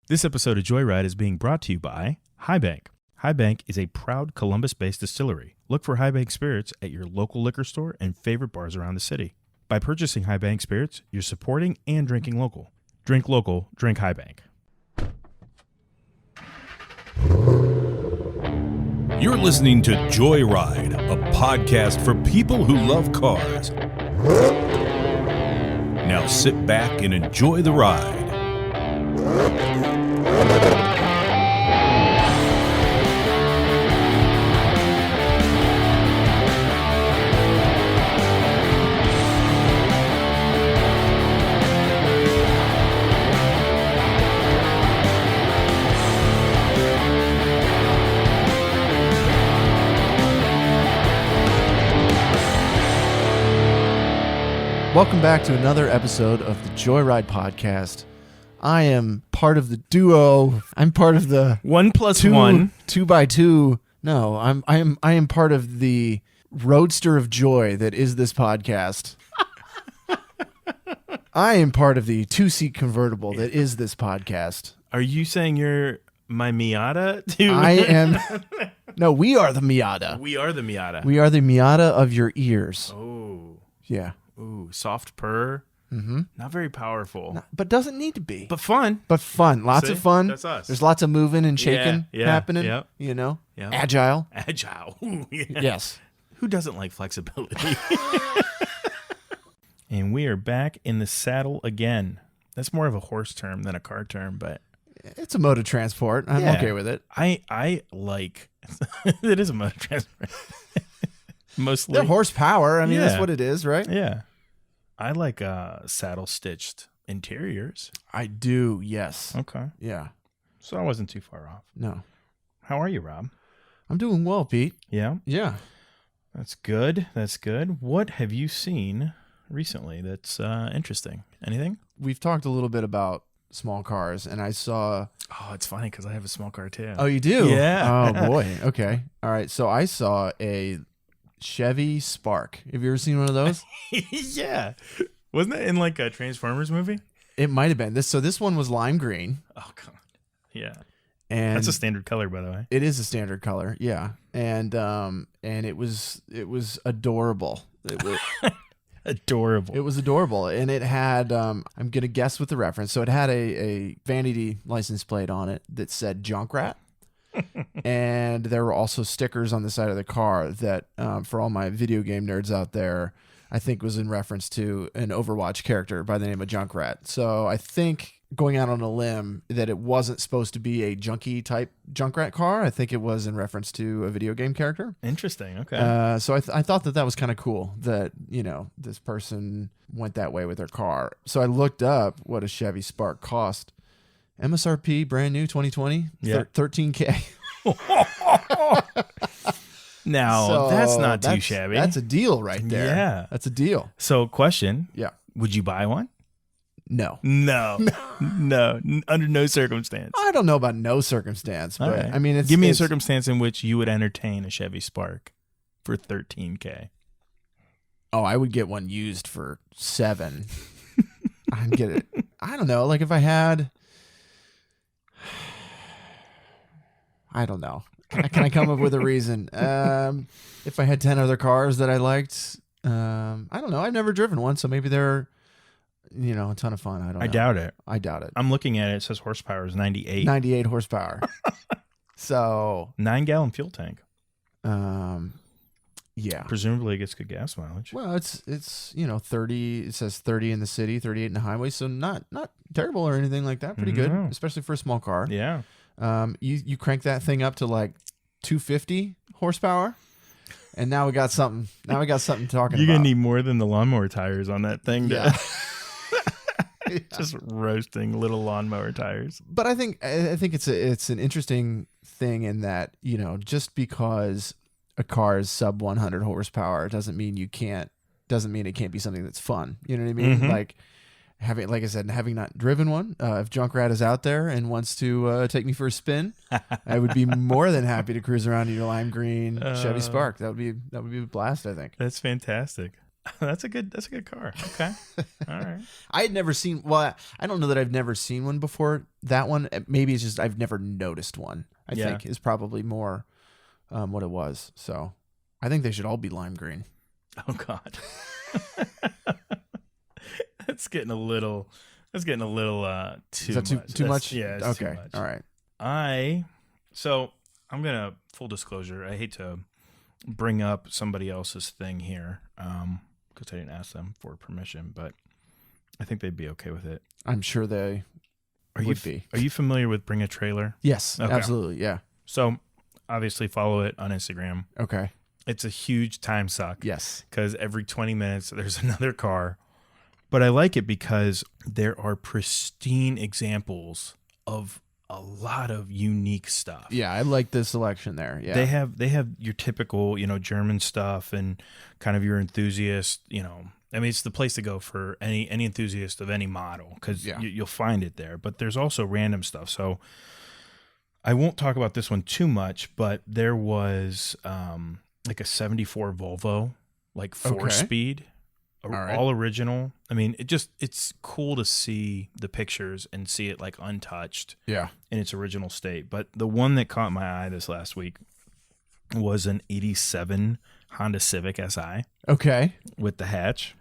This episode of Joyride is being brought to you by High Bank. High Bank is a proud Columbus-based distillery. Look for High Bank spirits at your local liquor store and favorite bars around the city. By purchasing High Bank spirits, you're supporting and drinking local. Drink local, drink High Bank. You're listening to Joyride, a podcast for people who love cars. Now sit back and enjoy the ride. Welcome back to another episode of the Joyride podcast. I am part of the duo. I'm part of the 1 + 1. 2x2. No, I am part of the roadster of joy that is this podcast. I am part of the 2-seat convertible that is this podcast. Are you saying you're my Miata too? I am. No, we are the Miata. We are the Miata. We are the Miata of your ears. Oh. Yeah. Ooh, soft purr. Mm-hmm. Not very powerful. But doesn't need to be. But fun. But fun. Lots See? of fun. That's us. There's lots of moving and shaking happening. Yep. You know? Yep. Agile. Agile. Ooh, yeah. Yes. Who doesn't like flexibility? And we are back in the saddle again. That's more of a horse term than a car term, but It's a mode of transport. I'm okay with it. I like it is a mode of transport. Mostly. They're horsepower. I mean, Yeah. that's what it is, right? Yeah. I like saddle stitched interiors. I do, yes. Okay. Yeah. So I wasn't too far off. No. How are you, Rob? I'm doing well, Pete. Yeah. Yeah. That's good. That's good. What have you seen recently that's interesting? Anything? We've talked a little bit about small cars, and I saw... Oh, it's funny because I have a small car too. Oh, you do? Yeah. Oh, boy. Okay. All right. So I saw a Chevy Spark. Have you ever seen one of those? Yeah. Wasn't it in like a Transformers movie? It might have been. This one was lime green. Oh, God. Yeah. And That's a standard color, by the way. it is a standard color, yeah. And it was adorable. It was Adorable. it was adorable, and it had I'm gonna guess with the reference. So it had a vanity license plate on it that said Junkrat, and there were also stickers on the side of the car that for all my video game nerds out there, I think was in reference to an Overwatch character by the name of Junkrat. So I think, going out on a limb, that it wasn't supposed to be a junkie type Junkrat car. I think it was in reference to a video game character. Interesting. Okay. So I thought that was kind of cool that, you know, this person went that way with their car. So I looked up what a Chevy Spark cost. MSRP, brand new, 2020, Yeah. $13K. Now, So that's not too shabby. That's a deal right there. Yeah. That's a deal. So, question. Yeah. Would you buy one? No. No. No. Under no circumstance. I don't know about no circumstance, All but right. I mean, Give me a it's- circumstance in which you would entertain a Chevy Spark for $13K. Oh, I would get one used for $7. I'd get it. I don't know. Like if I had, I don't know. Can I come up with a reason? If I had 10 other cars that I liked, I don't know. I've never driven one, so maybe they're, you know, a ton of fun. I don't know. I doubt it. I doubt it. I'm looking at it. It says horsepower is 98. 98 horsepower. So, 9-gallon fuel tank. yeah. Presumably it gets good gas mileage. Well, it's 30. It says 30 in the city, 38 in the highway, so not terrible or anything like that. Pretty good, No. especially for a small car. Yeah. You crank that thing up to like 250 horsepower, and now we got something. Now we got something talking You're about. going to need more than the lawnmower tires on that thing. Yeah. Just roasting little lawnmower tires. But I think it's an interesting thing in that, you know, just because a car is sub 100 horsepower doesn't mean it can't be something that's fun. You know what I mean? Mhm. Like like I said, having not driven one, if Junkrat is out there and wants to take me for a spin, I would be more than happy to cruise around in your lime green Chevy Spark. That would be a blast, I think. That's fantastic. That's a good car. Okay. All right. I had never seen. Well, I don't know that I've never seen one before. That one, maybe it's just I've never noticed one. I think is probably more what it was. So I think they should all be lime green. Oh God. That's getting a little too Is that much. Too much? Yeah. It's Okay. Too much. All right. So I'm gonna full disclosure. I hate to bring up somebody else's thing here, because I didn't ask them for permission, but I think they'd be okay with it. I'm sure they would be. Are you familiar with Bring a Trailer? Yes, Okay. absolutely. Yeah. So obviously follow it on Instagram. Okay. It's a huge time suck. Yes. Because every 20 minutes there's another car. But I like it because there are pristine examples of a lot of unique stuff. Yeah, I like the selection there. Yeah. They have your typical, German stuff and kind of your enthusiast, I mean, it's the place to go for any enthusiast of any model, because you'll find it there. But there's also random stuff. So I won't talk about this one too much, but there was like a 74 Volvo, like 4-speed, all original. I mean, it's cool to see the pictures and see it like untouched in its original state. But the one that caught my eye this last week was an 87 Honda Civic Si. Okay. With the hatch.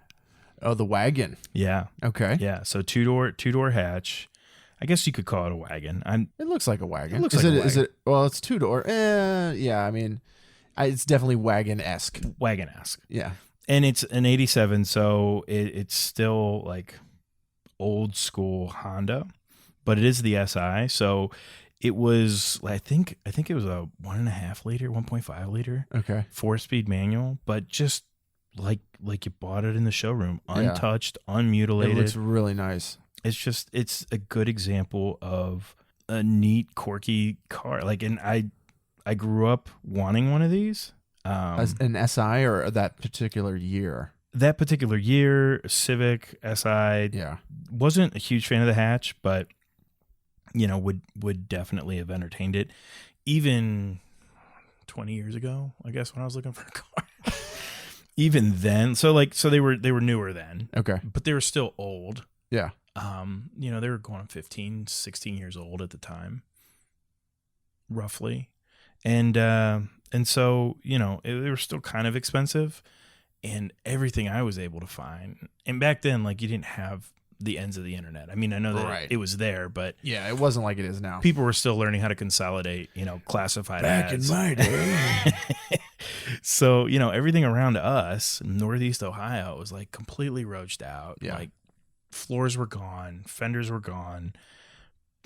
Oh, the wagon. Yeah. Okay. Yeah. So two-door hatch. I guess you could call it a wagon. It looks like a wagon. It looks like a wagon. Is it? Well, it's 2-door. Yeah. I mean, it's definitely wagon-esque. Wagon-esque. Yeah. And it's an 87, so it's still like old school Honda, but it is the Si. So it was, I think it was a 1.5 liter, 1.5 liter, 4-speed manual, but just like you bought it in the showroom, untouched, unmutilated. It looks really nice. It's a good example of a neat, quirky car. Like, and I grew up wanting one of these. As an SI or that particular year? That particular year, Civic, SI. Yeah. Wasn't a huge fan of the hatch, but, would definitely have entertained it. Even 20 years ago, I guess, when I was looking for a car. Even then. So they were newer then. Okay. But they were still old. Yeah. They were going 15, 16 years old at the time. Roughly. And so, they were still kind of expensive, and everything I was able to find. And back then, like, you didn't have the ends of the internet. I mean, I know that it was there, but yeah, it wasn't like it is now. People were still learning how to consolidate, classified ads. Back in my day. So, everything around us, Northeast Ohio, was like completely roached out. Yeah. Like, floors were gone, fenders were gone.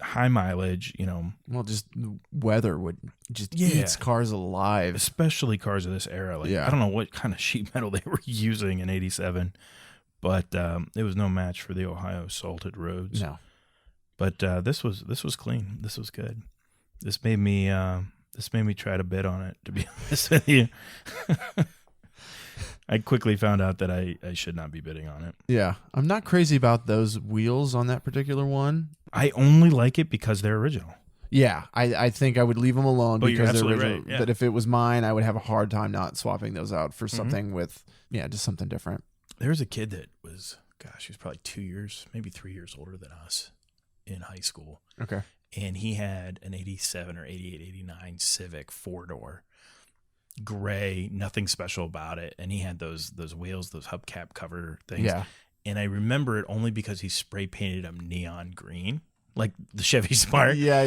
High mileage, Well, just weather would just eats cars alive, especially cars of this era. Like, I don't know what kind of sheet metal they were using in '87, but it was no match for the Ohio salted roads. No, but this was clean. This was good. This made me try to bid on it. To be honest with you, I quickly found out that I should not be bidding on it. Yeah, I'm not crazy about those wheels on that particular one. I only like it because they're original. Yeah, I think I would leave them alone because they're original. Right, yeah. But if it was mine, I would have a hard time not swapping those out for something with, just something different. There was a kid that was, he was probably 2 years, maybe 3 years older than us in high school. Okay. And he had an 87 or 88, 89 Civic 4-door. Gray, nothing special about it. And he had those wheels, those hubcap cover things. Yeah. And I remember it only because he spray painted them neon green, like the Chevy Spark. Yeah.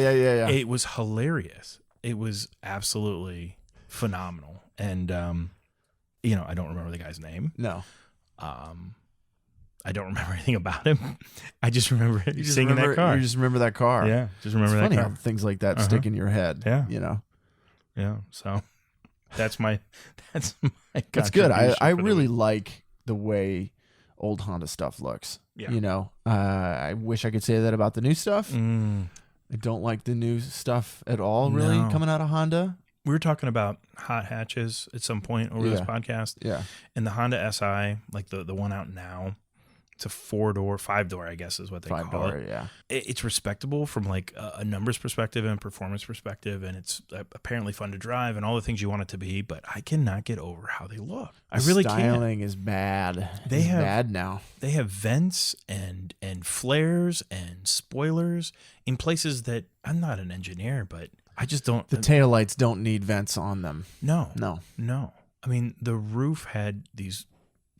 It was hilarious. It was absolutely phenomenal. And, I don't remember the guy's name. No. I don't remember anything about him. I just remember seeing that car. You just remember that car. Yeah. Just remember it's that funny car. How things like that stick in your head. Yeah. Yeah. So that's my That's good. I really like the way old Honda stuff looks. Yeah. I wish I could say that about the new stuff. I don't like the new stuff at all, really, coming out of Honda. We were talking about hot hatches at some point over this podcast. Yeah. And the Honda Si, like the one out now, It's a 4-door, 5-door, I guess is what they call 5-door, it. yeah. It's respectable from like a numbers perspective and performance perspective, and it's apparently fun to drive and all the things you want it to be. But I cannot get over how they look. I really can't. Styling is bad. It's bad now. They have vents and flares and spoilers in places that I'm not an engineer, but I just don't. The taillights don't need vents on them. No. No. I mean, the roof had these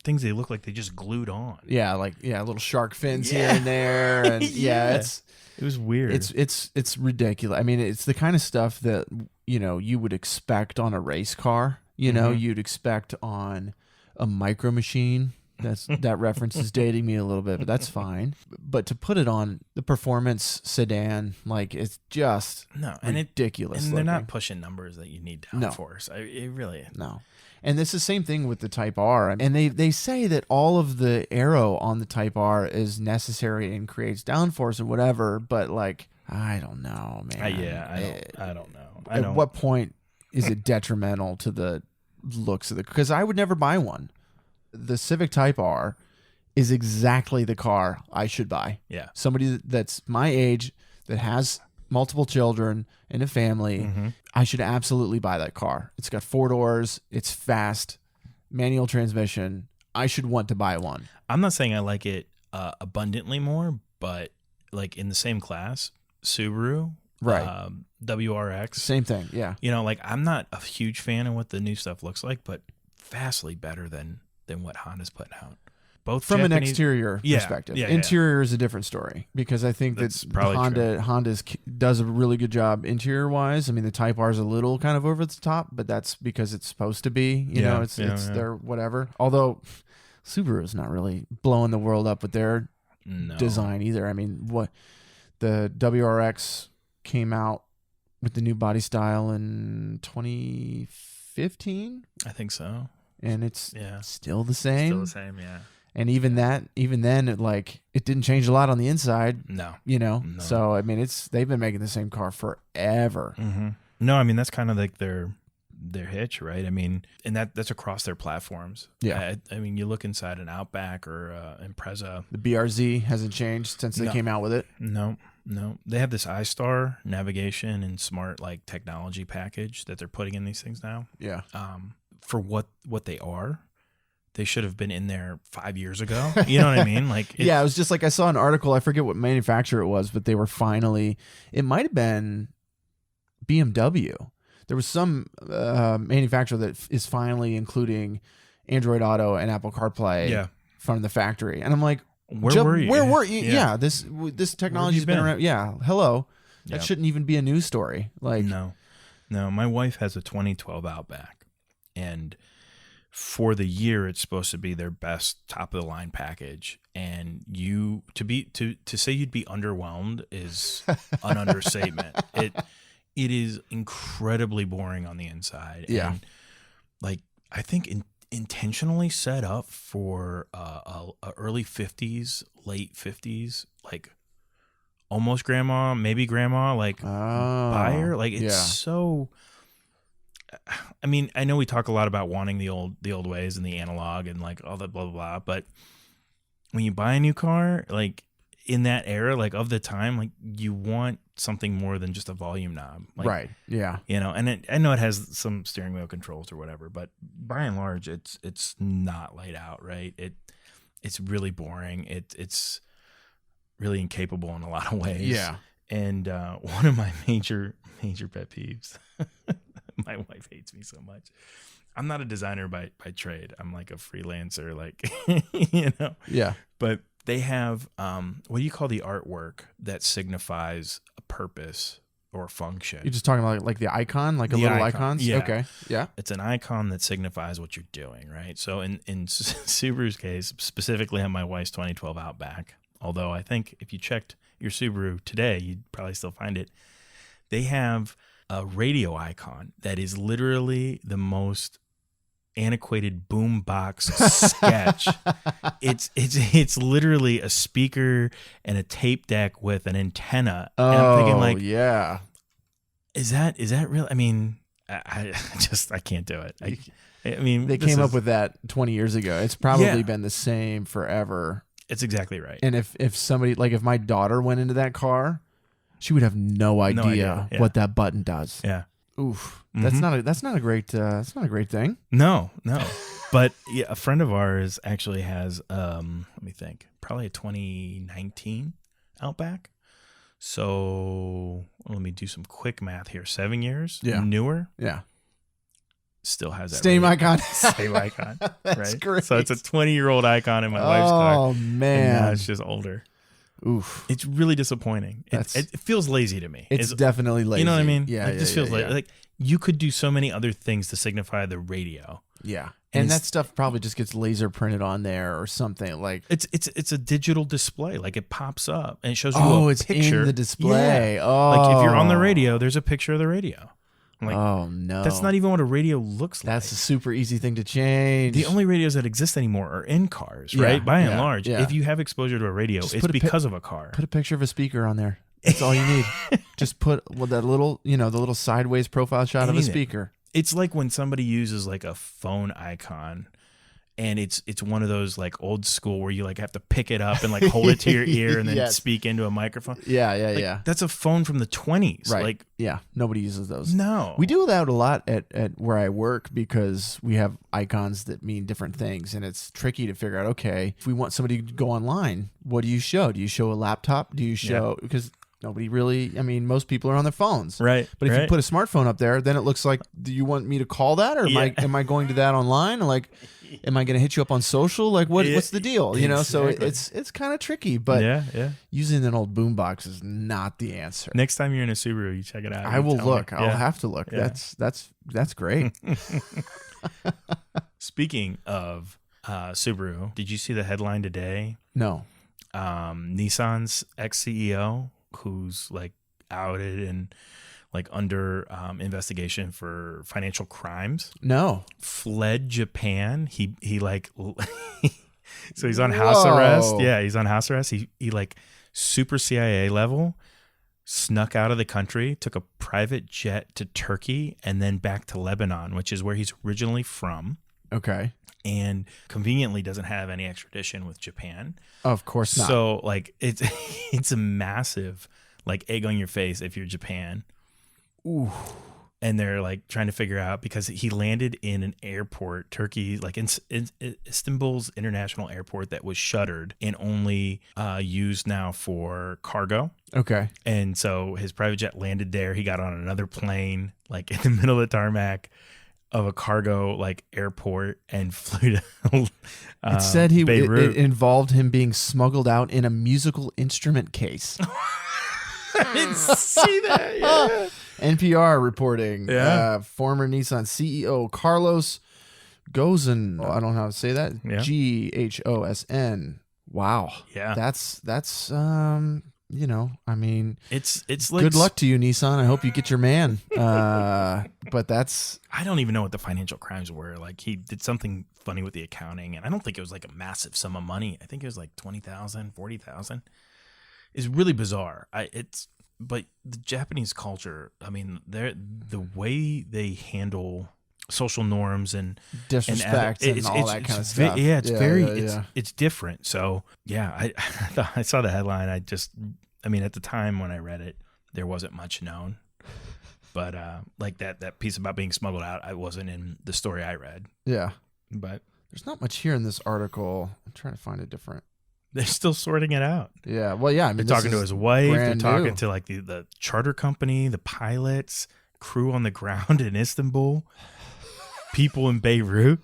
things they look like they just glued on. Yeah, little shark fins here and there, and it was weird. It's ridiculous. I mean, it's the kind of stuff that you would expect on a race car. You'd expect on a Micro Machine. That reference is dating me a little bit, but that's fine. But to put it on the performance sedan, like it's just ridiculous. And they're not pushing numbers that you need downforce. It really no. And it's the same thing with the Type R. And they say that all of the aero on the Type R is necessary and creates downforce or whatever, but like, I don't know, man. I don't know. At what point is it detrimental to the looks of because I would never buy one. The Civic Type R is exactly the car I should buy. Yeah. Somebody that's my age that has multiple children and a family, I should absolutely buy that car. It's got 4 doors. It's fast, manual transmission. I should want to buy one. I'm not saying I like it abundantly more, but like in the same class, Subaru, right? WRX, same thing. Yeah. Like I'm not a huge fan of what the new stuff looks like, but vastly better than what Honda's putting out. Both from Japanese, an exterior perspective. Interior is a different story because I think that Honda does a really good job interior wise. I mean, the Type R is a little kind of over the top, but that's because it's supposed to be. It's their whatever. Although Subaru is not really blowing the world up with their design either. I mean, what the WRX came out with the new body style in 2015, I think so, and it's still the same. Still the same, yeah. And even then, it didn't change a lot on the inside. No. So I mean, they've been making the same car forever. Mm-hmm. No, I mean that's kind of like their hitch, right? I mean, and that's across their platforms. Yeah. I mean, you look inside an Outback or Impreza. The BRZ hasn't changed since they came out with it. No. They have this iStar navigation and smart like technology package that they're putting in these things now. Yeah. For what they are. They should have been in there 5 years ago. You know what I mean? Like, it was just like I saw an article. I forget what manufacturer it was, but they were finally. It might have been BMW. There was some manufacturer that is finally including Android Auto and Apple CarPlay from the factory. And I'm like, where were you? Where were you? Yeah, this technology's been around. Yeah, hello. That shouldn't even be a news story. Like, no. My wife has a 2012 Outback, and for the year, it's supposed to be their best top of the line package, and to say you'd be underwhelmed is an understatement. It is incredibly boring on the inside. Yeah, and like I think intentionally set up for a early 50s, late 50s, like almost grandma, maybe grandma, like buyer. Like it's so. I mean, I know we talk a lot about wanting the old ways and the analog and like all that blah, blah, blah. But when you buy a new car, like in that era, like of the time, like you want something more than just a volume knob. Like, right. Yeah. And I know it has some steering wheel controls or whatever, but by and large, it's not laid out, right? It's really boring. It's really incapable in a lot of ways. Yeah. And one of my major pet peeves. My wife hates me so much. I'm not a designer by trade. I'm like a freelancer, like, Yeah. But they have, what do you call the artwork that signifies a purpose or a function? You're just talking about like the icon, like a little icons? Yeah. Okay. Yeah. It's an icon that signifies what you're doing, right? So in Subaru's case, specifically on my wife's 2012 Outback, although I think if you checked your Subaru today, you'd probably still find it. They have a radio icon that is literally the most antiquated boombox sketch. It's literally a speaker and a tape deck with an antenna. Oh, and I'm thinking like, yeah. Is that real? I mean, I can't do it. I mean, they came up with that 20 years ago. It's probably been the same forever. It's exactly right. And if somebody, like if my daughter went into that car, she would have no idea Yeah. what that button does. Yeah. Oof. Mhm. That's not a great thing. No. But yeah, a friend of ours actually has, let me think, probably a 2019 Outback. So let me do some quick math here. 7 years, newer, Yeah. still has that Same radio. icon. Same icon. That's right? great. So it's a 20-year-old icon in my wife's car. Oh And man. now it's just older. Oof. It's really disappointing. It feels lazy to me. It's definitely lazy. You know what I mean? Yeah. It just feels like you could do so many other things to signify the radio. Yeah. And that stuff probably just gets laser printed on there or something. Like it's a digital display. Like it pops up and it shows you a it's picture. in the display. Yeah. Oh. Like if you're on the radio, there's a picture of the radio. I'm like, oh no. that's not even what a radio looks like. That's a super easy thing to change. The only radios that exist anymore are in cars, right? By and large. Yeah. If you have exposure to a radio, Just it's because of a car. Put a picture of a speaker on there. That's all you need. Just put that little, the little sideways profile shot of a speaker. It's like when somebody uses like a phone icon and it's one of those like old school where you like have to pick it up and like hold it to your ear and then speak into a microphone. Yeah. That's a phone from the 20s. Right. Like, yeah. Nobody uses those. no. We do that a lot at where I work because we have icons that mean different things, and it's tricky to figure out, okay, if we want somebody to go online, what do you show? Do you show a laptop? Do you show, because nobody really, most people are on their phones. Right. But if you put a smartphone up there, then it looks like, do you want me to call that? Or am I going to that online? Or like, am I going to hit you up on social? Like, what's the deal? So it's kind of tricky, but using an old boombox is not the answer. Next time you're in a Subaru, you check it out. I will look. I'll have to look. Yeah. That's great. Speaking of Subaru, did you see the headline today? No. Nissan's ex-CEO, who's like outed and like under investigation for financial crimes, No. fled Japan. He like so he's on house arrest. Yeah, he's on house arrest. He like super CIA level snuck out of the country, took a private jet to Turkey and then back to Lebanon, which is where he's originally from. Okay. And conveniently doesn't have any extradition with Japan. Of course not. So like it's a massive like egg on your face if you're Japan. Ooh. And they're like trying to figure out, because he landed in an airport, Turkey, like in Istanbul's international airport that was shuttered and only used now for cargo. Okay. And so his private jet landed there. He got on another plane, like in the middle of the tarmac of a cargo like airport, and flew to It said Beirut. it involved him being smuggled out in a musical instrument case. I didn't see that. Yeah. NPR reporting. Yeah. Former Nissan CEO Carlos Ghosn. I don't know how to say that. Yeah. Ghosn. Wow. Yeah. That's it's like, good luck to you, Nissan. I hope you get your man. But that's, I don't even know what the financial crimes were. Like he did something funny with the accounting, and I don't think it was like a massive sum of money. I think it was like 20,000, 40,000. It's really bizarre. But the Japanese culture, the way they handle social norms and disrespect and all that kind of stuff. Yeah, it's different. So yeah, I saw the headline. At the time when I read it, there wasn't much known. But like that piece about being smuggled out, I wasn't in the story I read. Yeah. But there's not much here in this article. I'm trying to find a different. They're still sorting it out. Yeah. Well, yeah. They're talking to his wife. They're talking new. to like the charter company, the pilots, crew on the ground in Istanbul, people in Beirut.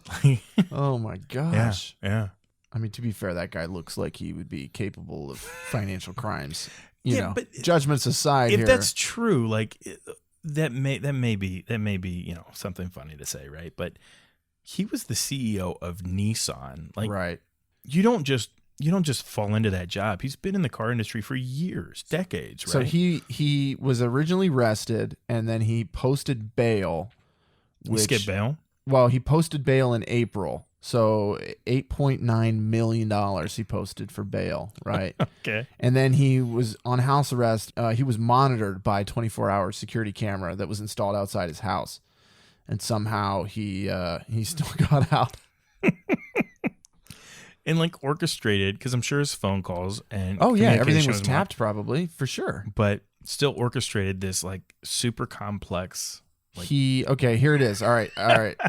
Oh my gosh. Yeah. To be fair, that guy looks like he would be capable of financial crimes. But judgments aside, if that's true, like that may be something funny to say, right? But he was the CEO of Nissan. Like, right. You don't just fall into that job. He's been in the car industry for years, decades, right? So he was originally arrested, and then he posted bail. He skipped bail? Well, he posted bail in April. So $8.9 million he posted for bail, right? Okay. And then he was on house arrest. He was monitored by a 24-hour security camera that was installed outside his house. And somehow he still got out. and like orchestrated, because I'm sure his phone calls and Oh yeah, everything communication was tapped probably for sure. but still orchestrated this like super complex. Like, Okay, here it is. All right.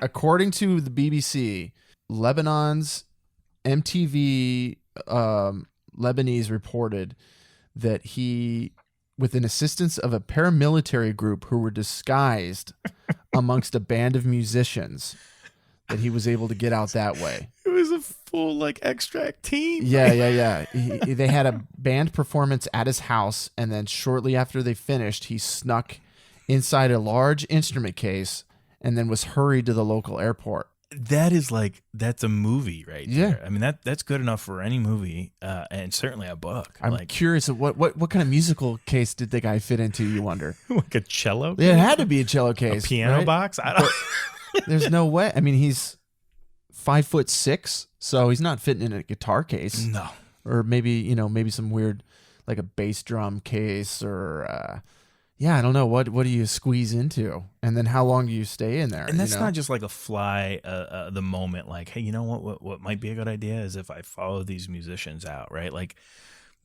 According to the BBC, Lebanon's MTV Lebanese reported that he, with an assistance of a paramilitary group who were disguised amongst a band of musicians, that he was able to get out that way. it was a full like extract team. Yeah. They had a band performance at his house, and then shortly after they finished, he snuck inside a large instrument case and then was hurried to the local airport. That's a movie right Yeah. there. I mean, that's good enough for any movie, and certainly a book. I'm like, curious of what kind of musical case did the guy fit into, you wonder? like a cello, It had to be a cello a case. piano right? box. I don't. There's no way. I mean, he's 5'6", so he's not fitting in a guitar case. No. Or maybe some weird, like a bass drum case, or I don't know. What do you squeeze into, and then how long do you stay in there? And that's not just like a fly the moment. Like, hey, you know what might be a good idea is if I follow these musicians out, right? Like,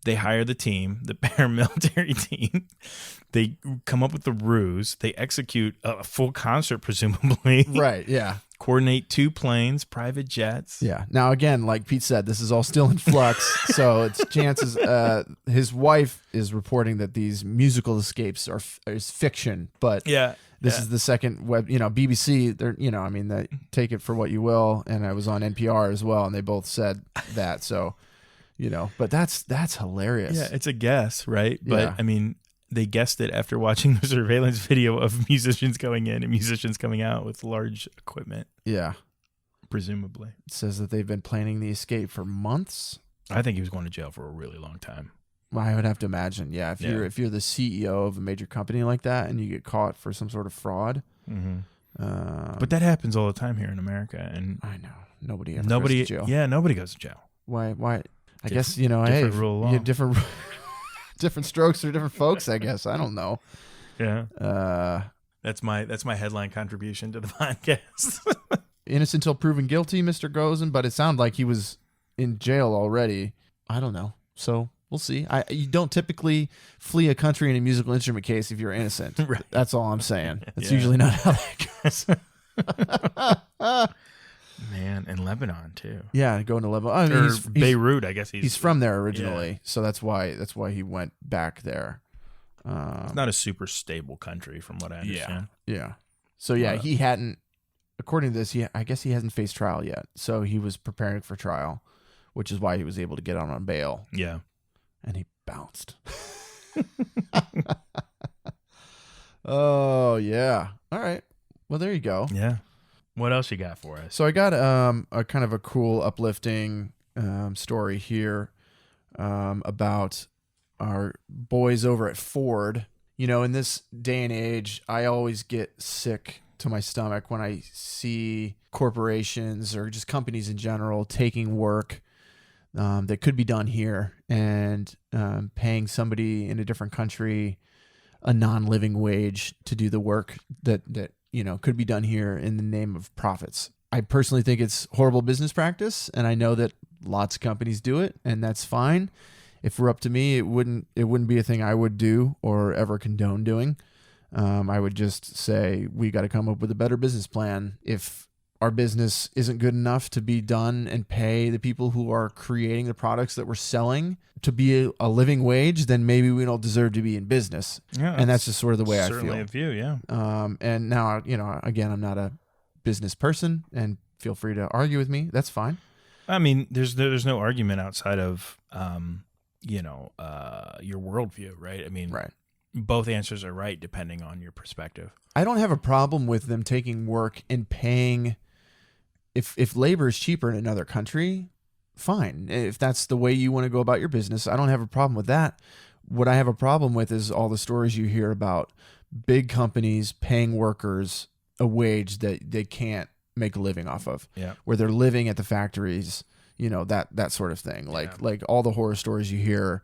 they hire the team, the paramilitary team. They come up with the ruse. They execute a full concert, presumably. Right. Yeah. Coordinate 2 planes, private jets. Yeah. Now, again, like Pete said, this is all still in flux. So it's chances. His wife is reporting that these musical escapes is fiction, but Yeah. this is the second BBC. They're, they take it for what you will. And I was on NPR as well, and they both said that. So, but that's hilarious. Yeah, it's a guess, right? But Yeah. I mean, they guessed it after watching the surveillance video of musicians going in and musicians coming out with large equipment. Yeah. Presumably. It says that they've been planning the escape for months. I think he was going to jail for a really long time. I would have to imagine. Yeah. If you're the CEO of a major company like that and you get caught for some sort of fraud. Mm-hmm. But that happens all the time here in America, and I know nobody goes to jail. Yeah, nobody goes to jail. Why? I guess different rule of law. different different strokes for different folks. I guess I don't know. Yeah. That's my headline contribution to the podcast. Innocent until proven guilty, Mr. Ghosn, but it sounded like he was in jail already. I don't know. So we'll see. You don't typically flee a country in a musical instrument case if you're innocent. Right. That's all I'm saying. That's Yeah. usually not how that goes. Man, in Lebanon too. Yeah, going to Lebanon. I mean, Or he's Beirut, I guess he's from there originally, so that's why he went back there. It's not a super stable country, from what I understand. Yeah. So he hadn't. According to this, I guess he hasn't faced trial yet. So he was preparing for trial, which is why he was able to get out on bail. Yeah. And he bounced. Oh yeah. All right. Well, there you go. Yeah. What else you got for us? So I got a kind of a cool, uplifting story here about our boys over at Ford. In this day and age, I always get sick to my stomach when I see corporations or just companies in general taking work that could be done here and paying somebody in a different country a non-living wage to do the work that could be done here in the name of profits. I personally think it's horrible business practice, and I know that lots of companies do it, and that's fine. If it were up to me, it wouldn't be a thing I would do or ever condone doing. I would just say we got to come up with a better business plan. If our business isn't good enough to be done and pay the people who are creating the products that we're selling to be a living wage, then maybe we don't deserve to be in business. Yeah, and that's just sort of the way I feel. Certainly a view, yeah. And now, again, I'm not a business person, and feel free to argue with me. That's fine. I mean, there's no argument outside of, your worldview, right? I mean, Right. Both answers are right depending on your perspective. I don't have a problem with them taking work and paying. If labor is cheaper in another country, fine. If that's the way you want to go about your business, I don't have a problem with that. What I have a problem with is all the stories you hear about big companies paying workers a wage that they can't make a living off of, where they're living at the factories, that sort of thing. Like all the horror stories you hear,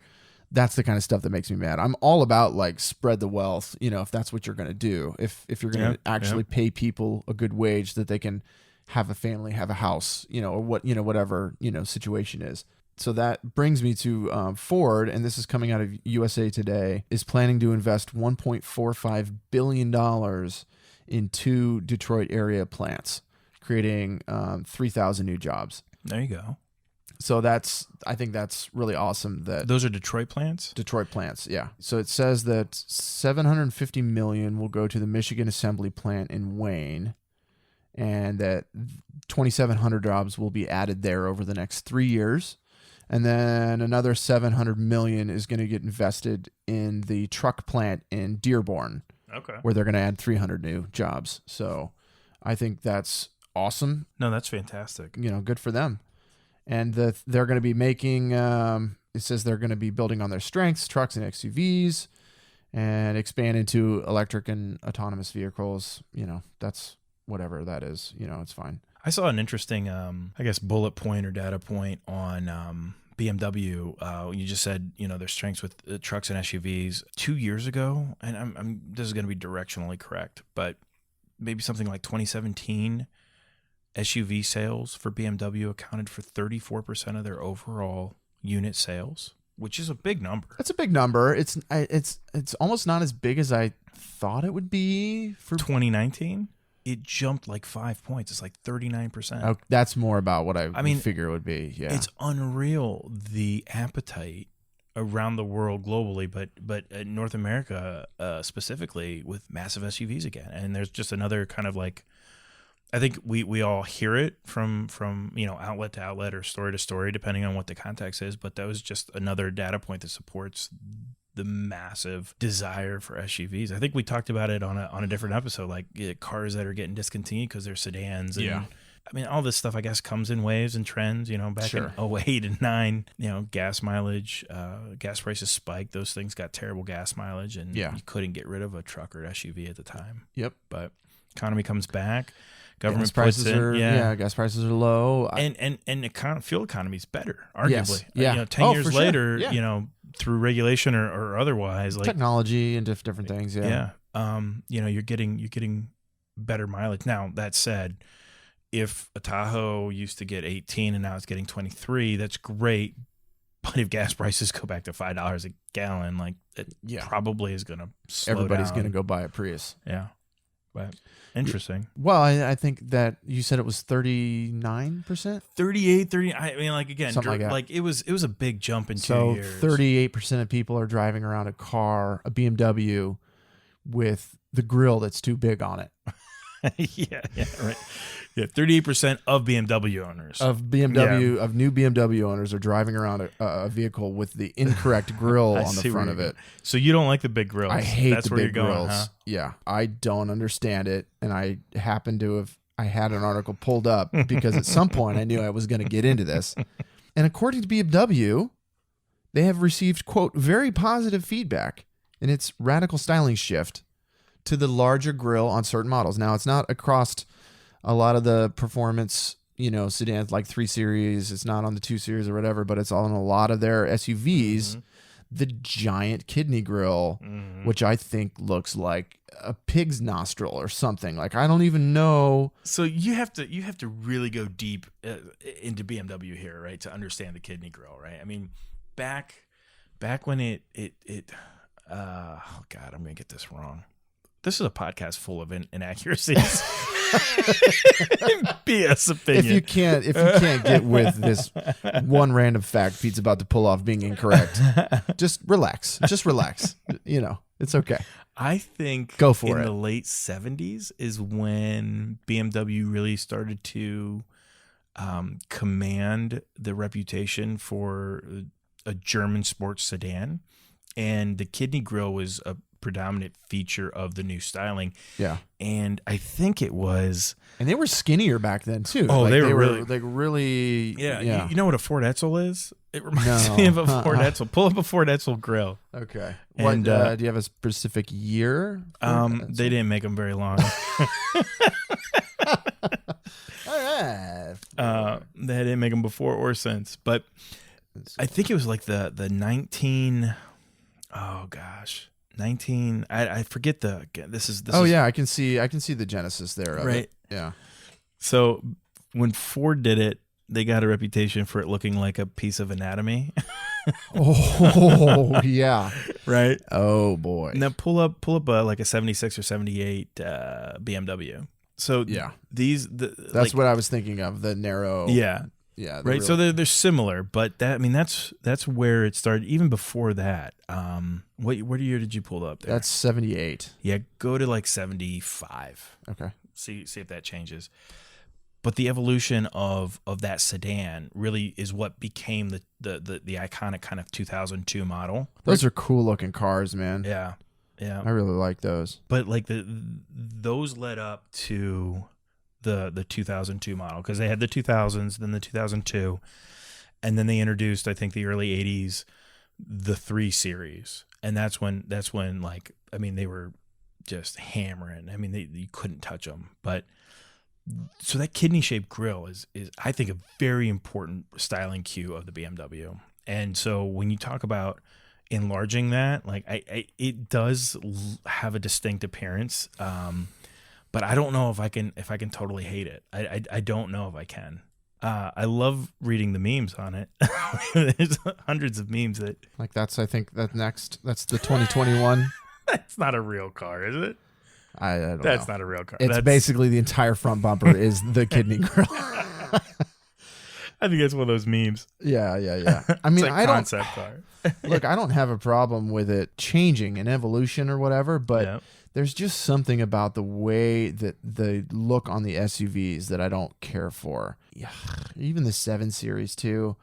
that's the kind of stuff that makes me mad. I'm all about spread the wealth, if that's what you're going to do. If you're going to actually pay people a good wage that they can have a family, have a house, or whatever, situation is. So that brings me to Ford, and this is coming out of USA Today, is planning to invest $1.45 billion in 2 Detroit area plants, creating 3,000 new jobs. There you go. So I think that's really awesome. That Those are Detroit plants? Detroit plants, yeah. So it says that $750 million will go to the Michigan Assembly Plant in Wayne, and that 2,700 jobs will be added there over the next 3 years. And then another $700 million is going to get invested in the truck plant in Dearborn, where they're going to add 300 new jobs. So I think that's awesome. No, that's fantastic. Good for them. And they're going to be making, it says they're going to be building on their strengths, trucks and XUVs, and expand into electric and autonomous vehicles. That's whatever that is. It's fine. I saw an interesting, bullet point or data point on BMW. You just said, their strengths with trucks and SUVs 2 years ago, and this is going to be directionally correct, but maybe something like 2017, SUV sales for BMW accounted for 34% of their overall unit sales, which is a big number. That's a big number. It's almost not as big as I thought it would be for 2019. It jumped like 5 points. It's like 39%. Oh, that's more about what I would figure it would be. Yeah, it's unreal, the appetite around the world globally, but North America specifically, with massive SUVs again. And there's just another kind of like, I think we all hear it from outlet to outlet or story to story, depending on what the context is. But that was just another data point that supports the massive desire for SUVs. I think we talked about it on a different episode, like cars that are getting discontinued because they're sedans. And, I mean, all this stuff, I guess, comes in waves and trends. Back in 08 and 9, gas mileage, gas prices spiked. Those things got terrible gas mileage, and you couldn't get rid of a truck or SUV at the time. Yep. But economy comes back. Government gas prices puts in, gas prices are low, and the fuel economy is better, arguably. Yes. 10 years later, sure. through regulation or otherwise, like technology and different things. You're getting better mileage. Now, that said, if a Tahoe used to get 18 and now it's getting 23, that's great. But if gas prices go back to $5 a gallon, like it probably is going to slow Everybody's down. going to go buy a Prius. Yeah. But interesting. Well, I think that you said it was 39%? 38, 30. I mean, like, again, Something like that. Like it was a big jump in 2 so years. 38% of people are driving around a BMW, with the grill that's too big on it. yeah, right. Yeah, 38% of BMW owners. Of new BMW owners are driving around a vehicle with the incorrect grill on the front of it. So you don't like the big grills. I hate That's the where big you're going, grills. huh? Yeah, I don't understand it, and I happen to have. I had an article pulled up because at some point I knew I was going to get into this. And according to BMW, they have received, quote, very positive feedback in its radical styling shift to the larger grille on certain models. Now, it's not across a lot of the performance, sedans like 3 Series. It's not on the 2 Series or whatever, but it's on a lot of their SUVs. Mm-hmm. The giant kidney grill, which I think looks like a pig's nostril or something. Like, I don't even know. So you have to really go deep into BMW here, right, to understand the kidney grill, right? I mean, back when it oh God, I'm gonna get this wrong. This is a podcast full of inaccuracies. BS opinion. If you can't get with this one random fact Pete's about to pull off being incorrect, just relax. It's okay. I think go for it. In the late 70s is when BMW really started to command the reputation for a German sports sedan, and the kidney grille was a predominant feature of the new styling. Yeah. And I think it was... And they were skinnier back then, too. Oh, like, they were really... Like, really... Yeah. You know what a Ford Edsel is? It reminds me of a Ford Edsel. Pull up a Ford Edsel grill. Okay. And, do you have a specific year? They didn't make them very long. All right. They didn't make them before or since. But I think it was like the 19... Oh, gosh. 19 I forget this is yeah, I can see the genesis there of right it. Yeah. So when Ford did it, they got a reputation for it looking like a piece of anatomy. Oh, yeah. Right? Oh, boy. Now pull up like a 76 or 78 BMW. So Yeah. that's what I was thinking of, the narrow. Yeah. Yeah. Right. So they're similar, but that's where it started. Even before that, what year did you pull up there? That's 78. Yeah, go to like 75. Okay. See if that changes. But the evolution of that sedan really is what became the iconic kind of 2002 model. Those are cool looking cars, man. Yeah. Yeah. I really like those. But like those led up to the 2002 model, because they had the 2000s, then the 2002, and then they introduced, I think, the early 80s, the 3 Series, and that's when like, I mean, they were just hammering. I mean, you couldn't touch them. But so that kidney shaped grille is I think a very important styling cue of the BMW. And so when you talk about enlarging that, like it does have a distinct appearance. But I don't know if I can totally hate it. I don't know if I can. I love reading the memes on it. There's hundreds of memes that. Like that's the 2021. That's not a real car, is it? I don't know. That's not a real car. It's basically the entire front bumper is the kidney grill. I think that's one of those memes. Yeah. I mean, it's like concept car. Look, I don't have a problem with it changing an evolution or whatever, but. Yeah. There's just something about the way that they look on the SUVs that I don't care for. Yeah, even the 7 Series too.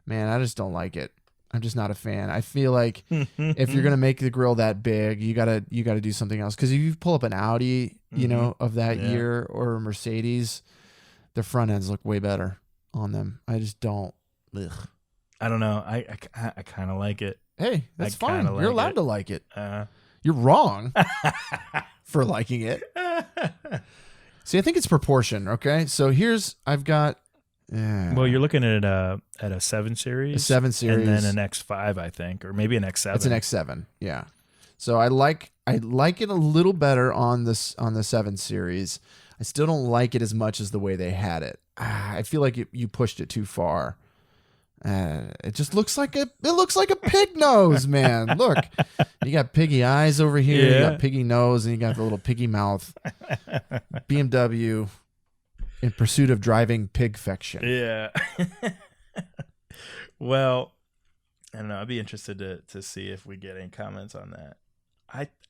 Man, I just don't like it. I'm just not a fan. I feel like if you're gonna make the grill that big, you gotta do something else. Because if you pull up an Audi, you know, of that year, or a Mercedes, their front ends look way better on them. I just don't. Ugh. I don't know. I kind of like it. Hey, that's fine. Like you're allowed it. to like it. You're wrong for liking it. See, I think it's proportion. Okay, so I've got. Well, you're looking at a 7 Series, a 7 Series, and then an X5, I think, or maybe an X7. It's an X7, yeah. So I like it a little better on the 7 Series. I still don't like it as much as the way they had it. I feel like you pushed it too far. It just looks like a pig nose, man. Look, you got piggy eyes over here, you got piggy nose, and you got the little piggy mouth. BMW in pursuit of driving pigfection. Yeah. Well, I don't know. I'd be interested to see if we get any comments on that.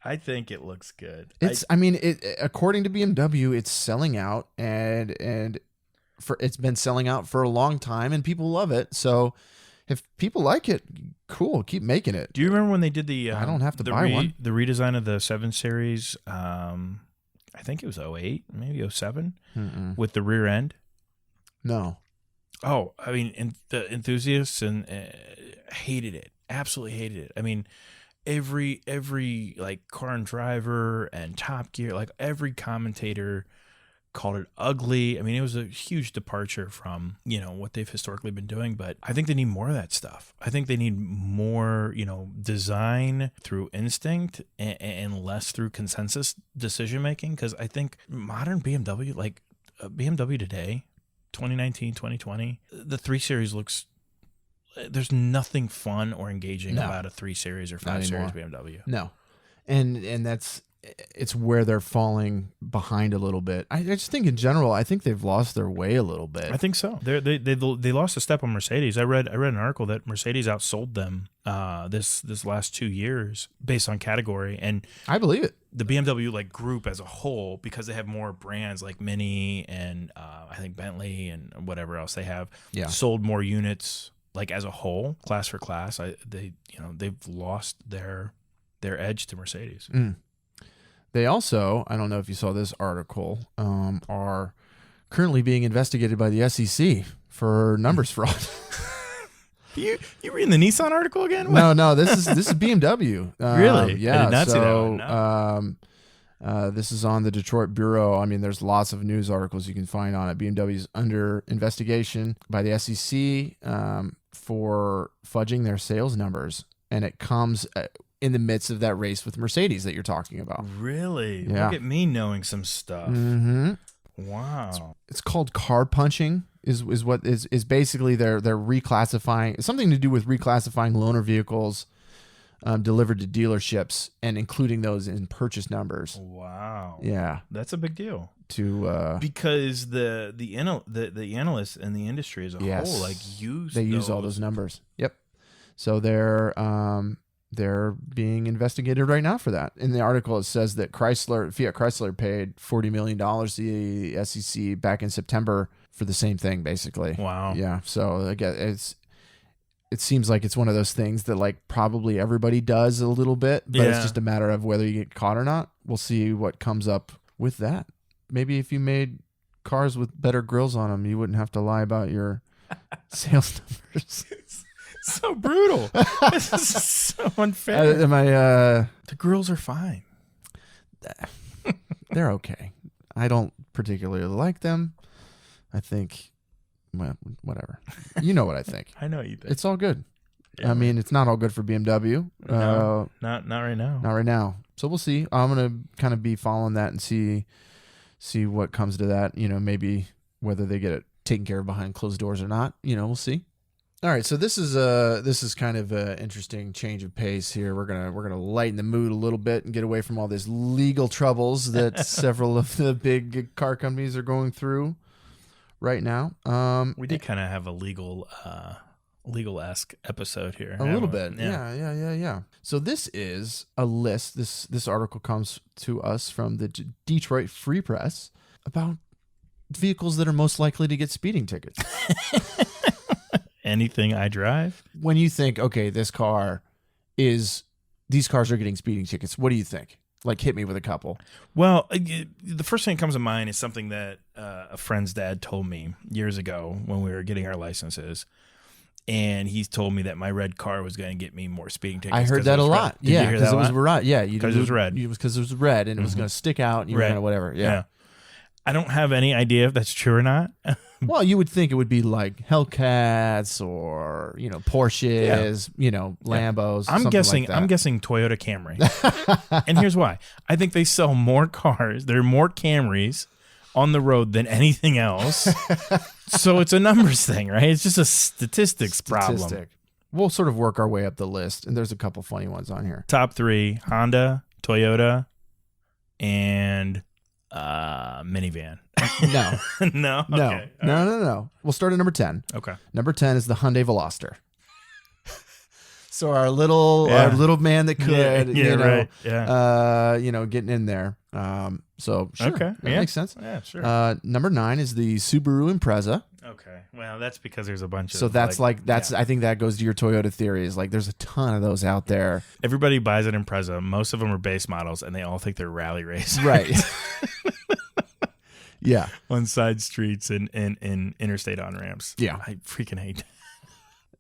I think it looks good. According to BMW, it's selling out, and it's been selling out for a long time, and people love it. So if people like it, cool, keep making it. Do you remember when they did the I don't have to buy one. The redesign of the 7 Series, I think it was 08, maybe 07, with the rear end? No. Oh, I mean, the enthusiasts hated it. Absolutely hated it. I mean, every like Car and Driver and Top Gear, like every commentator called it ugly. I mean, it was a huge departure from, what they've historically been doing, but I think they need more of that stuff. I think they need more, design through instinct and less through consensus decision making, because I think modern BMW, like BMW today, 2019, 2020, the 3 Series looks, there's nothing fun or engaging about a 3 Series or 5 Series BMW. No. And it's where they're falling behind a little bit. I just think in general, I think they've lost their way a little bit. I think so. They lost a step on Mercedes. I read an article that Mercedes outsold them this last 2 years based on category, and I believe it. The BMW group as a whole, because they have more brands like Mini and I think Bentley and whatever else they have, sold more units as a whole, class for class. They've lost their edge to Mercedes. They also, I don't know if you saw this article, are currently being investigated by the SEC for numbers fraud. You reading the Nissan article again? No, this is BMW. Really? Yeah. I did not see that one. No. This is on the Detroit Bureau. I mean, there's lots of news articles you can find on it. BMW's under investigation by the SEC for fudging their sales numbers, and it comes in the midst of that race with Mercedes that you're talking about. Really? Yeah. Look at me knowing some stuff. Mm-hmm. Wow. It's called car punching. Is what is basically they're reclassifying, something to do with reclassifying loaner vehicles delivered to dealerships and including those in purchase numbers. Wow. Yeah, That's a big deal. Because the analysts in the industry as a whole use all those numbers. Yep. So they're being investigated right now for that. In the article, it says that Fiat Chrysler paid $40 million to the SEC back in September for the same thing, basically. Wow. Yeah. So I guess it seems like it's one of those things that like probably everybody does a little bit, but it's just a matter of whether you get caught or not. We'll see what comes up with that. Maybe if you made cars with better grills on them, you wouldn't have to lie about your sales numbers. So brutal. This is so unfair. The grills are fine. They're okay. I don't particularly like them. I think, well, whatever. You know what I think. I know what you think. It's all good. Yeah, I mean, it's not all good for BMW. No, not right now. Not right now. So we'll see. I'm gonna kind of be following that and see what comes to that. You know, maybe whether they get it taken care of behind closed doors or not. You know, we'll see. All right, so this is kind of an interesting change of pace here. We're gonna lighten the mood a little bit and get away from all these legal troubles that several of the big car companies are going through right now. We did kind of have a legal-esque episode here. A little bit, yeah. So this is a list. This article comes to us from the Detroit Free Press about vehicles that are most likely to get speeding tickets. Anything I drive? When you think, okay, these cars are getting speeding tickets, what do you think? Like, hit me with a couple. Well, the first thing that comes to mind is something that a friend's dad told me years ago when we were getting our licenses. And he's told me that my red car was going to get me more speeding tickets. I heard that a lot. Did you hear that because it was red. Yeah, because it was red. Because it was red, and it was going to stick out, and you were going to whatever. Yeah. I don't have any idea if that's true or not. Well, you would think it would be like Hellcats or Porsches, Lambos. I'm guessing. Like that. I'm guessing Toyota Camry. And here's why. I think they sell more cars. There are more Camrys on the road than anything else. So it's a numbers thing, right? It's just a statistics problem. We'll sort of work our way up the list, and there's a couple funny ones on here. Top 3: Honda, Toyota, and minivan. No. No? No. Okay. No. We'll start at number 10. Okay. Number 10 is the Hyundai Veloster. So our little man that could, right. Yeah. getting in there. So sure, okay. That makes sense. Yeah, sure. Number 9 is the Subaru Impreza. Okay. Well, that's because there's a bunch of. So that's I think that goes to your Toyota theory. Is like there's a ton of those out there. Everybody buys an Impreza. Most of them are base models, and they all think they're rally racers. Right. Yeah. On side streets and interstate on ramps. Yeah. I freaking hate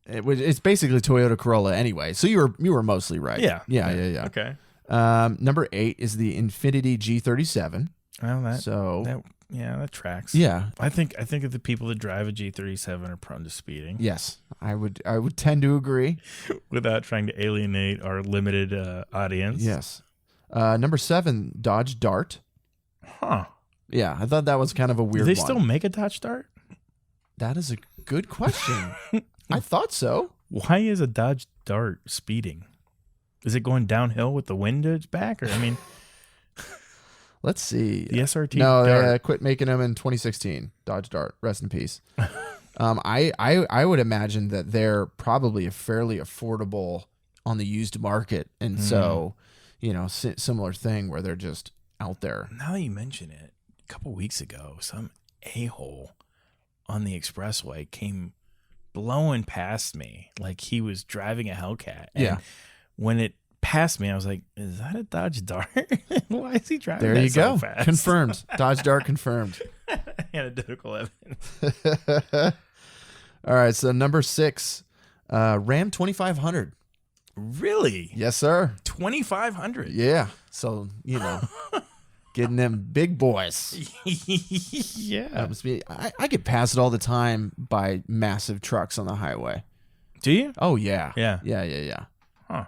that. It's basically Toyota Corolla anyway. So you were mostly right. Yeah. Okay. Okay. Number 8 is the Infiniti G37. Well, that tracks. Yeah. I think that the people that drive a G37 are prone to speeding. Yes, I would tend to agree. Without trying to alienate our limited audience. Yes. Number 7, Dodge Dart. Huh. Yeah, I thought that was kind of a weird one. Do they still make a Dodge Dart? That is a good question. I thought so. Why is a Dodge Dart speeding? Is it going downhill with the wind at its back? Or, I mean... Let's see. The SRT No, Dart. they quit making them in 2016. Dodge Dart. Rest in peace. I would imagine that they're probably a fairly affordable on the used market. And so, similar thing where they're just out there. Now that you mention it, a couple weeks ago, some a-hole on the expressway came blowing past me like he was driving a Hellcat. And when it passed me, I was like, is that a Dodge Dart? Why is he driving there that you so go. fast? Confirmed. Dodge Dart confirmed. Anecdotal evidence. All right, so number 6, Ram 2500. Really? Yes, sir. 2,500. Yeah. So, getting them big boys. Yeah. That must be, I get passed all the time by massive trucks on the highway. Do you? Oh, yeah. Yeah. Yeah. Huh.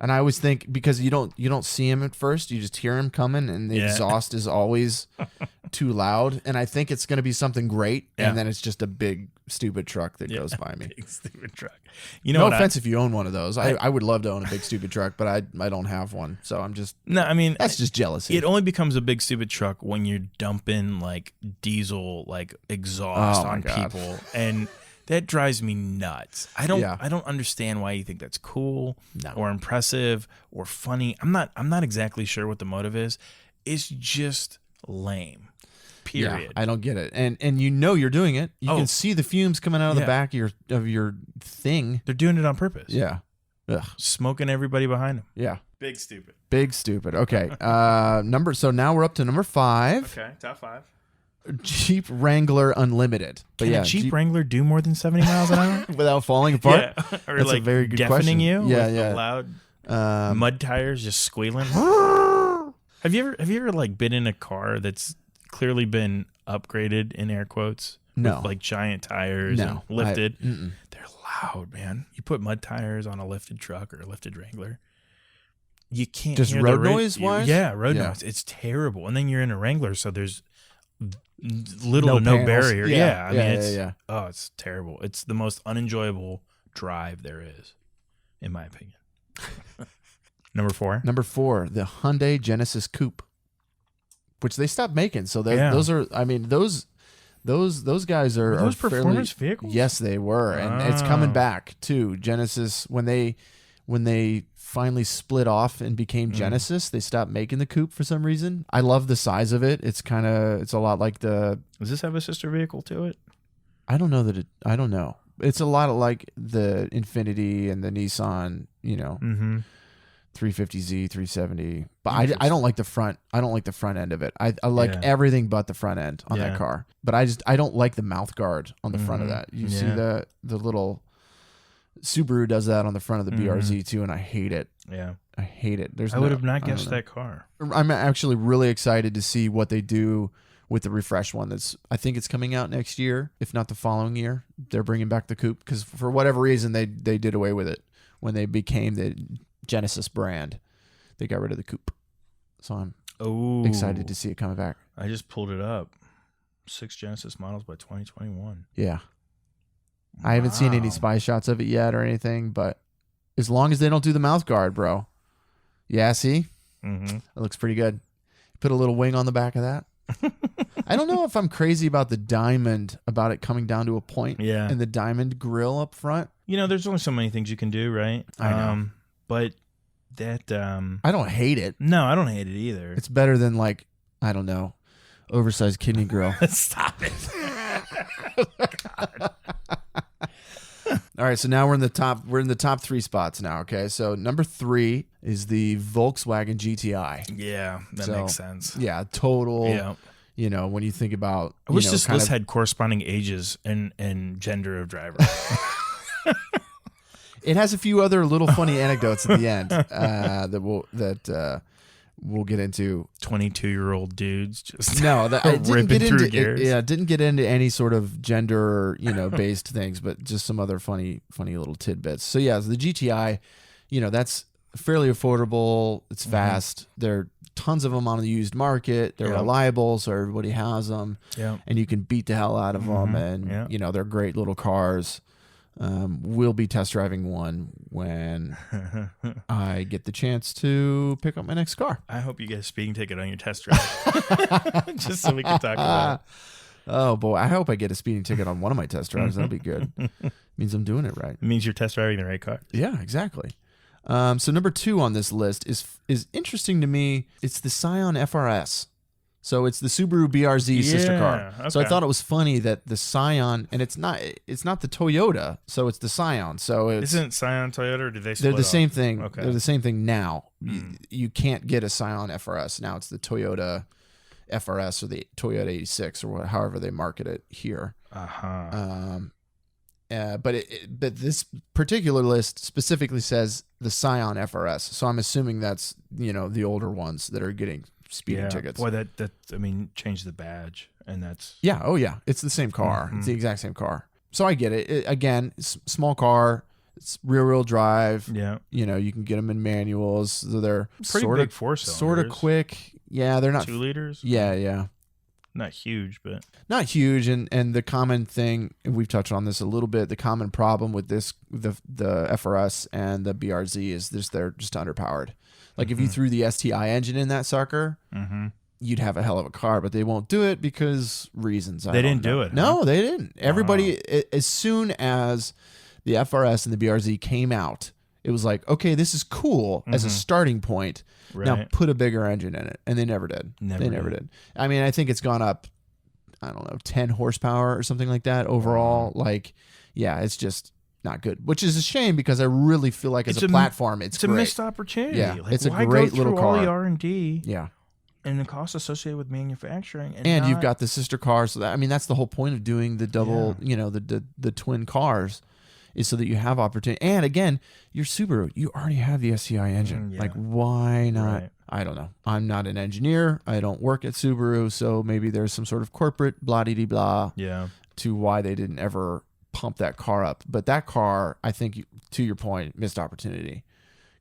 And I always think because you don't see him at first, you just hear him coming, and the exhaust is always too loud. And I think it's going to be something great, and then it's just a big stupid truck that goes by me. Big stupid truck. You know, no what offense if you own one of those. I would love to own a big stupid truck, but I don't have one, so I'm just that's just jealousy. It only becomes a big stupid truck when you're dumping like diesel like exhaust on people, and that drives me nuts. I don't understand why you think that's cool or impressive or funny. I'm not exactly sure what the motive is. It's just lame. Period. Yeah, I don't get it. And you're doing it. You can see the fumes coming out of the back of your thing. They're doing it on purpose. Yeah. Ugh. Smoking everybody behind them. Yeah. Big stupid. Big stupid. Okay. So now we're up to number 5. Okay, top 5. Jeep Wrangler Unlimited. Can a Jeep Wrangler do more than 70 miles an hour without falling apart? Yeah. Or That's like a very good deafening question. you Yeah, with yeah. the loud mud tires just squealing. Have you ever like been in a car that's clearly been upgraded in air quotes? No. With like giant tires and lifted. Mm-mm. They're loud, man. You put mud tires on a lifted truck or a lifted Wrangler, you can't just hear road the noise wise. Yeah, road noise. It's terrible. And then you're in a Wrangler, so there's little to no panels. barrier. Yeah. I mean, it's terrible. It's the most unenjoyable drive there is, in my opinion. Number 4, the Hyundai Genesis Coupe, which they stopped making. So those are, I mean, those guys are those fairly, performance vehicles. Yes, they were, and it's coming back too. Genesis, when they finally split off and became Genesis, they stopped making the coupe for some reason. I love the size of it. It's a lot like the. Does this have a sister vehicle to it? I don't know. It's a lot of like the Infiniti and the Nissan, 350Z, 370. But I don't like the front. I don't like the front end of it. I like everything but the front end on that car. But I don't like the mouth guard on the front of that. You see the little Subaru does that on the front of the BRZ too, and I hate it. Yeah. I hate it. I would have not guessed that car. I'm actually really excited to see what they do with the refresh one. I think it's coming out next year, if not the following year. They're bringing back the coupe because for whatever reason they did away with it when they became the Genesis brand. They got rid of the coupe, so I'm excited to see it coming back. I just pulled it up. 6 Genesis models by 2021. Yeah. I haven't seen any spy shots of it yet or anything, but as long as they don't do the mouth guard, bro. Yeah, see? It looks pretty good. Put a little wing on the back of that. I don't know if I'm crazy about the diamond, about it coming down to a point. Yeah. And the diamond grill up front. There's only so many things you can do, right? I know. But that... I don't hate it. No, I don't hate it either. It's better than like, I don't know, oversized kidney grill. Stop it. God. All right, so now we're in the top 3 spots now, okay? So number 3 is the Volkswagen GTI. Yeah, that makes sense. Yeah, total. Yeah. When you think about, I wish this list had corresponding ages and gender of driver. It has a few other little funny anecdotes at the end that we'll get into. 22-year-old dudes just ripping through gears. It didn't get into any sort of gender, based things, but just some other funny little tidbits. So yeah, the GTI, that's fairly affordable. It's fast. There are tons of them on the used market. They're reliable, so everybody has them. Yeah, and you can beat the hell out of them, and they're great little cars. We'll be test driving one when I get the chance to pick up my next car. I hope you get a speeding ticket on your test drive, just so we can talk about it. Oh boy, I hope I get a speeding ticket on one of my test drives. That'll be good. Means I'm doing it right. It means you're test driving the right car. Yeah, exactly. So number 2 on this list is interesting to me. It's the Scion FRS. So it's the Subaru BRZ sister car. Okay. So I thought it was funny that the Scion, and it's not the Toyota, so it's the Scion. So isn't Scion Toyota, or did they split they're the off? same thing. Okay. They're the same thing now. You can't get a Scion FRS now. It's the Toyota FRS or the Toyota 86 or however they market it here. But this particular list specifically says the Scion FRS. So I'm assuming that's the older ones that are getting speeding tickets. Boy, that change the badge, and that's oh yeah, it's the same car. It's the exact same car. So I get it. Again, small car. It's rear-wheel drive. Yeah. You know, you can get them in manuals. So they're Pretty big 4-cylinders. Sort of quick. Yeah, they're not 2 liters. Yeah. Not huge, but Not huge, and the common thing, and we've touched on this a little bit, the common problem with this, the FRS and the BRZ is they're just underpowered. Like if you threw the STI engine in that sucker, you'd have a hell of a car, but they won't do it because reasons. They didn't do it. No, they didn't. Everybody, as soon as the FRS and the BRZ came out, it was like, okay, this is cool as a starting point. Right. Now put a bigger engine in it. And they never did. They never did. I mean, I think it's gone up, I don't know, 10 horsepower or something like that overall. Like, yeah, it's just not good, which is a shame because I really feel like as a platform, it's a great. missed opportunity. Yeah, like, it's a why great go little through car. all the R&D Yeah. and the costs associated with manufacturing. And you've got the sister cars. So that, I mean, that's the whole point of doing the double, you know, the twin cars is so that you have opportunity. And again, your Subaru, you already have the SCI engine. Like, why not? Right. I don't know. I'm not an engineer. I don't work at Subaru. So maybe there's some sort of corporate blah-de-de-blah to why they didn't ever pump that car up. But that car, I think, to your point, missed opportunity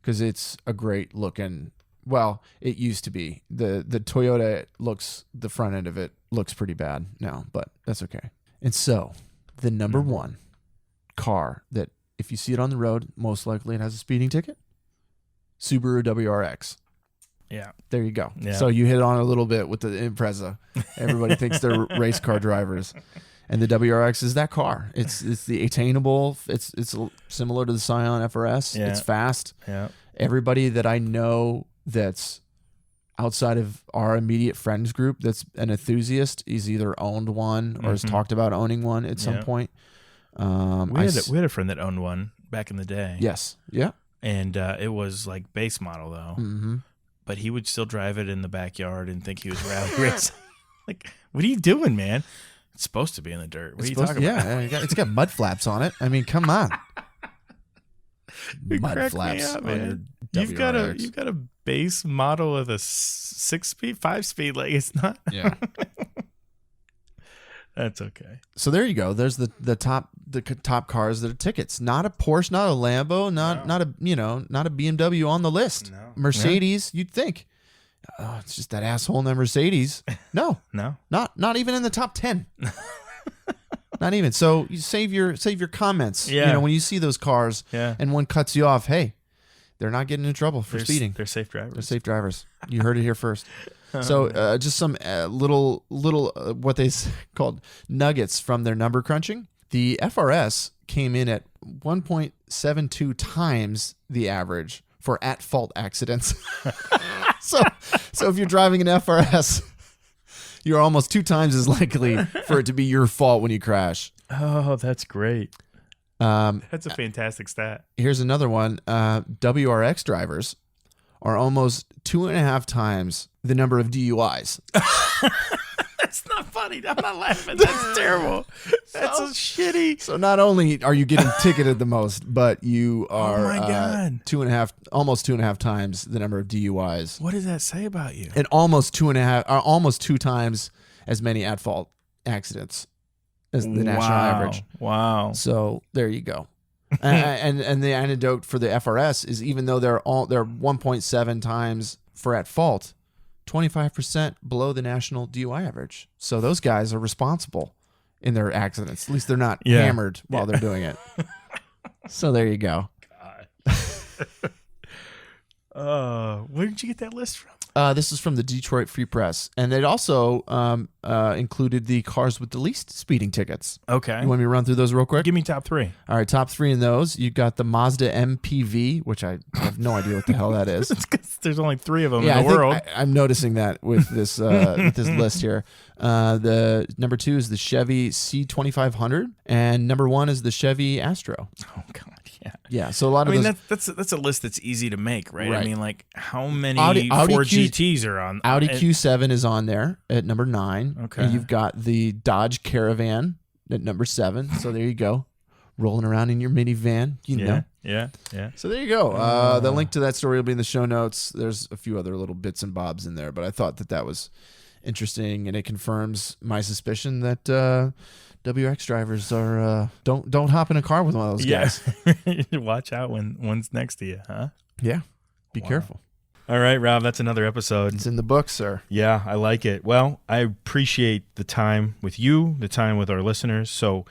because it's a great looking. Well, it used to be. The Toyota looks, the front end of it looks pretty bad now, but that's okay. And so the number one car that if you see it on the road, most likely it has a speeding ticket, Subaru WRX. Yeah. There you go. Yeah. So you hit on a little bit with the Impreza. Everybody thinks they're race car drivers. And the WRX is that car. It's the attainable. It's similar to the Scion FRS. Yeah. It's fast. Yeah. Everybody that I know that's outside of our immediate friends group that's an enthusiast is either owned one or has talked about owning one at some point. We had a friend that owned one back in the day. Yes. Yeah. And it was like base model though. Mm-hmm. But he would still drive it in the backyard and think he was rally racing. Like, what are you doing, man? It's supposed to be in the dirt. What are you talking about? Yeah, it's got mud flaps on it. I mean, come on. Mud flaps up, on man. your You've WRX. got a base model with a 6-speed, 5-speed. Like, it's not. Yeah. That's okay. So there you go. There's the top cars that are tickets. Not a Porsche, not a Lambo, not a BMW on the list. No. Mercedes, you'd think. Oh, it's just that asshole in that Mercedes. No. Not even in the top 10. Not even. So you save your comments. Yeah. You know, when you see those cars and one cuts you off, hey, they're not getting in trouble for speeding. They're safe drivers. They're safe drivers. You heard it here first. So just some little what they called nuggets from their number crunching. The FRS came in at 1.72 times the average for at-fault accidents. So if you're driving an FRS, you're almost 2 times as likely for it to be your fault when you crash. Oh, that's great. That's a fantastic stat. Here's another one. WRX drivers are almost 2.5 times the number of DUIs. That's not funny. I'm not laughing. That's terrible. That's so shitty. So not only are you getting ticketed the most, but you are Oh my God. 2.5 times the number of DUIs, What does that say about you? and almost 2 times as many at-fault accidents as the national average. Wow. So there you go. and the antidote for the FRS is even though they're 1.7 times for at fault, 25% below the national DUI average. So those guys are responsible in their accidents. At least they're not hammered while they're doing it. So there you go. God. Where did you get that list from? This is from the Detroit Free Press, and it also included the cars with the least speeding tickets. Okay. You want me to run through those real quick? Give me top 3. All right, top 3 in those. You got the Mazda MPV, which I have no idea what the hell that is. It's 'cause there's only 3 of them in I the think world. I'm noticing that with this with this list here. The number 2 is the Chevy C2500, and number 1 is the Chevy Astro. Oh God, yeah. Yeah, so a lot of I mean, those. that's a list that's easy to make, right? Right. I mean, like how many Audi Ford Q- GTs are on? Audi Q7 is on there at number 9. Okay. And you've got the Dodge Caravan at number 7. So there you go, rolling around in your minivan. You know. Yeah. So there you go. The link to that story will be in the show notes. There's a few other little bits and bobs in there, but I thought that was interesting, and it confirms my suspicion that WX drivers are don't hop in a car with one of those guys. Watch out when one's next to you, huh? Yeah, be careful. All right, Rob, that's another episode. It's in the book, sir. Yeah, I like it. Well, I appreciate the time with you, the time with our listeners. So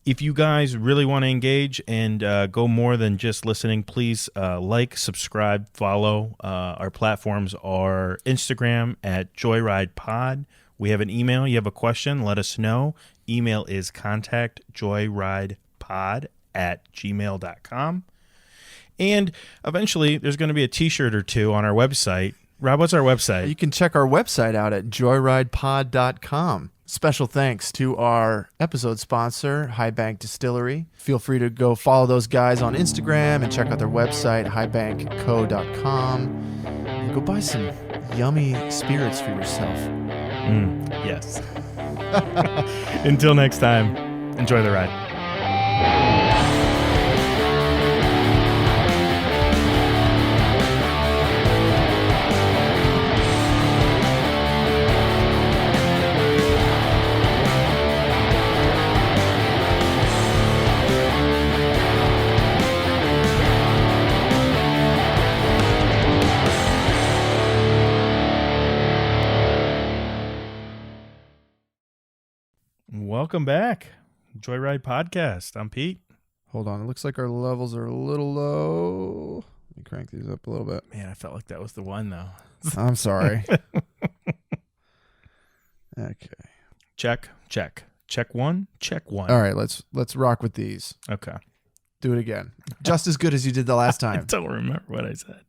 if you guys really want to engage and go more than just listening, please like, subscribe, follow. Our platforms are Instagram at Joyride Pod. We have an email. You have a question, let us know. Email is contactjoyridepod@gmail.com. And eventually, there's going to be a T-shirt or two on our website. Rob, what's our website? You can check our website out at joyridepod.com. Special thanks to our episode sponsor, Highbank Distillery. Feel free to go follow those guys on Instagram and check out their website, highbankco.com. And go buy some yummy spirits for yourself. Yes. Until next time, enjoy the ride. Welcome back. Joyride Podcast. I'm Pete. Hold on. It looks like our levels are a little low. Let me crank these up a little bit. Man, I felt like that was the one, though. I'm sorry. Okay. Check. Check one. Check one. All right. Let's rock with these. Okay. Do it again. Just as good as you did the last I time. don't remember what I said.